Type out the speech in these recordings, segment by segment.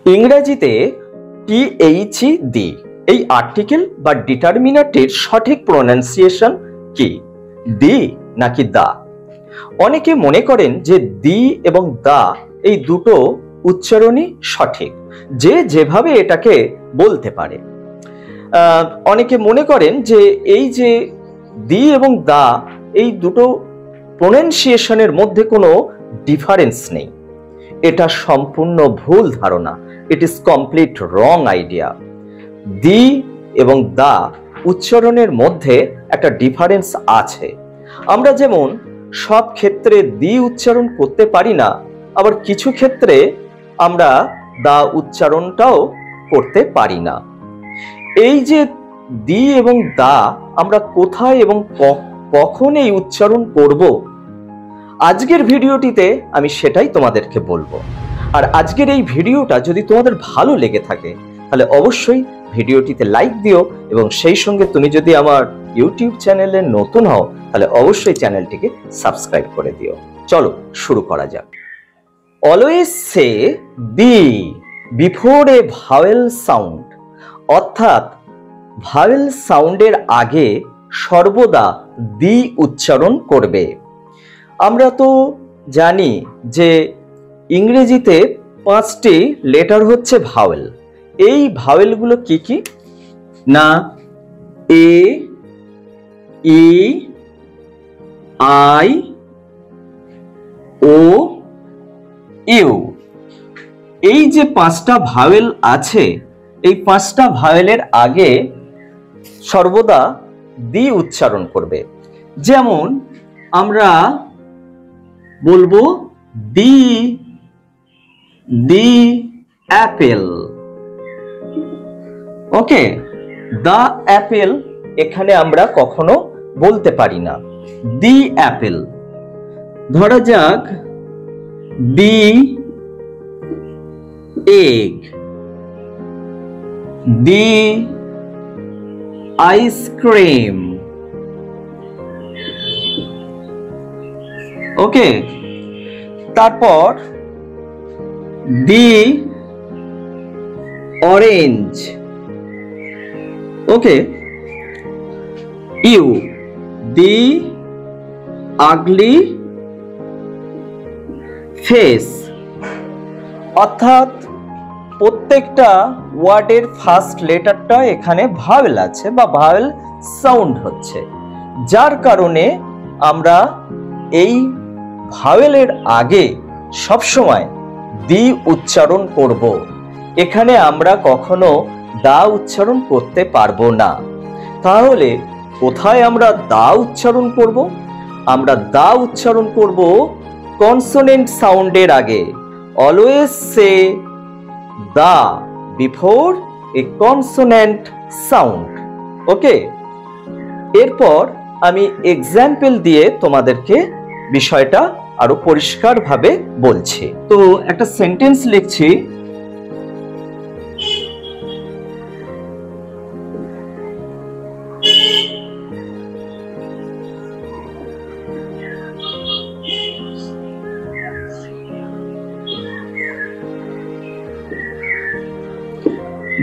ইংরেজিতে টিএইচই দি এই আর্টিকেল বা ডিটারমিনান্টের সঠিক প্রনাউন্সিয়েশন কি, দি নাকি দা? অনেকে মনে করেন যে দি এবং দা এই দুটো উচ্চারণই সঠিক, যে যেভাবে এটাকে বলতে পারে। অনেকে মনে করেন যে এই যে দি এবং দা এই দুটো প্রনাউন্সিয়েশনের মধ্যে কোনো ডিফারেন্স নেই। এটা সম্পূর্ণ ভুল ধারণা। It is complete wrong idea. The এবং দা উচ্চারণের মধ্যে একটা ডিফারেন্স আছে। আমরা যেমন সব ক্ষেত্রে দি উচ্চারণ করতে পারি না, আবার কিছু ক্ষেত্রে আমরা দা উচ্চারণটাও করতে পারি না। এই যে দি এবং দা আমরা কোথায় এবং কখন এই উচ্চারণ করব, আজকের ভিডিওটিতে আমি সেটাই তোমাদেরকে বলবো। আর আজকের এই ভিডিওটা যদি তোমাদের ভালো লেগে থাকে তাহলে অবশ্যই ভিডিওটিতে লাইক দিও, এবং সেই সঙ্গে তুমি যদি আমার ইউটিউব চ্যানেলে নতুন হও তাহলে অবশ্যই চ্যানেলটিকে সাবস্ক্রাইব করে দিও। চলো শুরু করা যাক। Always say be before a vowel sound, অর্থাৎ ভাওয়েল সাউন্ডের আগে সর্বদা দি উচ্চারণ করবে। আমরা তো জানি যে ইংরেজিতে 5টি লেটার হচ্ছে ভাওয়েল। এই ভাওয়েলগুলো কি কি না, এ, ই, আই, ও, ইউ। এই যে 5টা ভাওয়েল আছে, এই 5টা ভাওয়েলের আগে সর্বদা দি উচ্চারণ করবে। যেমন আমরা বলবো দি অ্যাপেল। ওকে, দা অ্যাপেল এখানে আমরা কখনো বলতে পারি না, দি অ্যাপেল। ধরা যাক দি এগ, দি আইসক্রিম। ওকে, তারপর the orange. Okay, you the ugly face. অর্থাৎ প্রত্যেকটা ওয়ার্ডের ফার্স্ট লেটারটা এখানে ভাওয়েল আছে বা ভাওয়েল সাউন্ড হচ্ছে, যার কারণে আমরা এই ভাওয়েলের আগে সবসময় দি উচ্চারণ করব। এখানে আমরা কখনো দা উচ্চারণ করতে পারবো না। তাহলে কোথায় আমরা দা উচ্চারণ করব? আমরা দা উচ্চারণ করব কনসোনেন্ট সাউন্ডের আগে। Always say the before a consonant sound. Okay, এরপর আমি এক্সাম্পল দিয়ে তোমাদেরকে বিষয়টা আরো পরিষ্কারভাবে বলছি। তো একটা সেন্টেন্স লিখছি।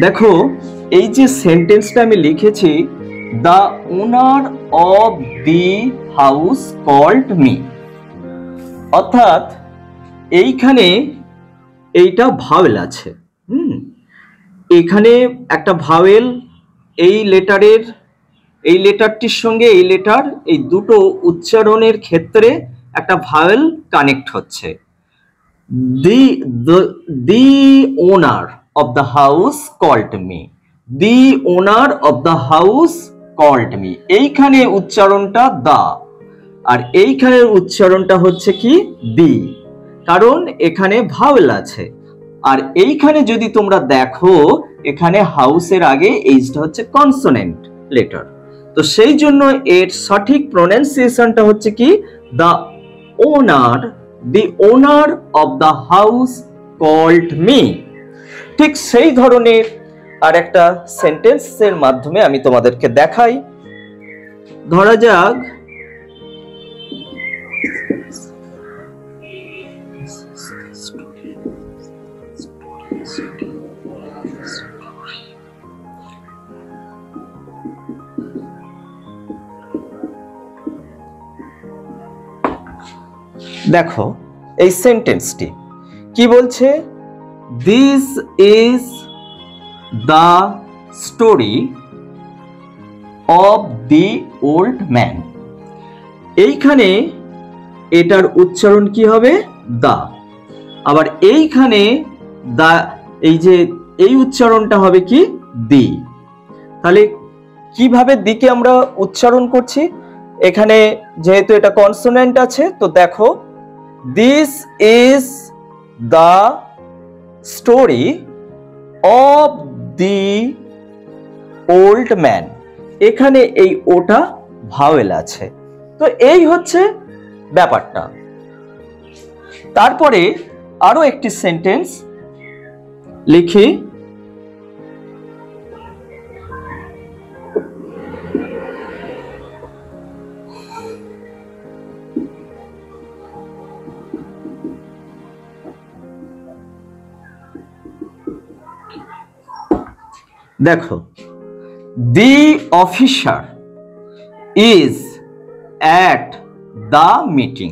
দেখো, এই যে সেন্টেন্সটা আমি লিখেছি, the owner of the house called me. অর্থাৎ এইখানে এইটা ভাওয়েল আছে। এখানে একটা ভাওয়েল, এই লেটারটির সঙ্গে এই লেটার, এই দুটো উচ্চারণের ক্ষেত্রে একটা ভাওয়েল কানেক্ট হচ্ছে। দি ওনার of the house called me, the owner of the house called me। এইখানে উচ্চারণটা দা, আর এইখানের উচ্চারণটা হচ্ছে কি দি, কারণ এখানে ভাওয়েল আছে। আর এইখানে যদি তোমরা দেখো, এখানে হাউসের আগে এইচটা হচ্ছে কনসোনেন্ট লেটার, তো সেই জন্য এর সঠিক প্রনাউন্সিয়েশনটা হচ্ছে কি the owner, the owner of the house called me. ঠিক সেই ধরনের আর একটা সেন্টেন্সের মাধ্যমে আমি তোমাদেরকে দেখাই। ধরা যাক দেখো এই সেন্টেন্সটি কি বলছে, this is the story of the old man. এইখানে এটার উচ্চারণ কি হবে, দা। আবার এইখানে দা, এই যে এই উচ্চারণটা হবে কি, দি। তাহলে কিভাবে দিকে আমরা উচ্চারণ করছি, এখানে যেহেতু এটা কনসোনেন্ট আছে, তো দেখো this is the story of the old man. এখানে এই ওটা ভাওয়েল আছে। তো এই হচ্ছে ব্যাপারটা। তারপরে আরো একটি সেন্টেন্স লিখি, দেখো the officer is at the meeting.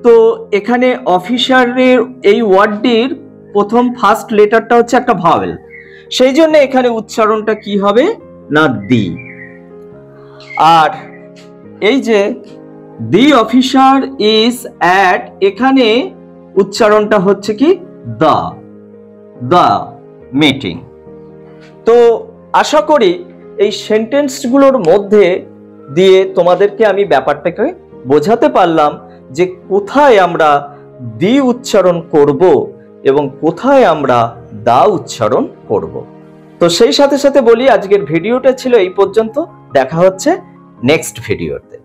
তো এখানে অফিসারের এই ওয়ার্ডটির প্রথম ফার্স্ট লেটারটা হচ্ছে একটা ভাওয়েল, সেই জন্য এখানে উচ্চারণটা কি হবে না, দি। আর এই যে দি অফিসার ইজ অ্যাট, এখানে উচ্চারণটা হচ্ছে কি, দ্য মিটিং। তো আশা করি এই সেন্টেন্সগুলোর মধ্যে দিয়ে তোমাদেরকে আমি ব্যাপারটাকে বোঝাতে পারলাম যে কোথায় আমরা দি উচ্চারণ করব এবং কোথায় আমরা দা উচ্চারণ করব। তো সেই সাথে সাথে বলি আজকের ভিডিওটা ছিল এই পর্যন্ত, দেখা হচ্ছে নেক্সট ভিডিওতে।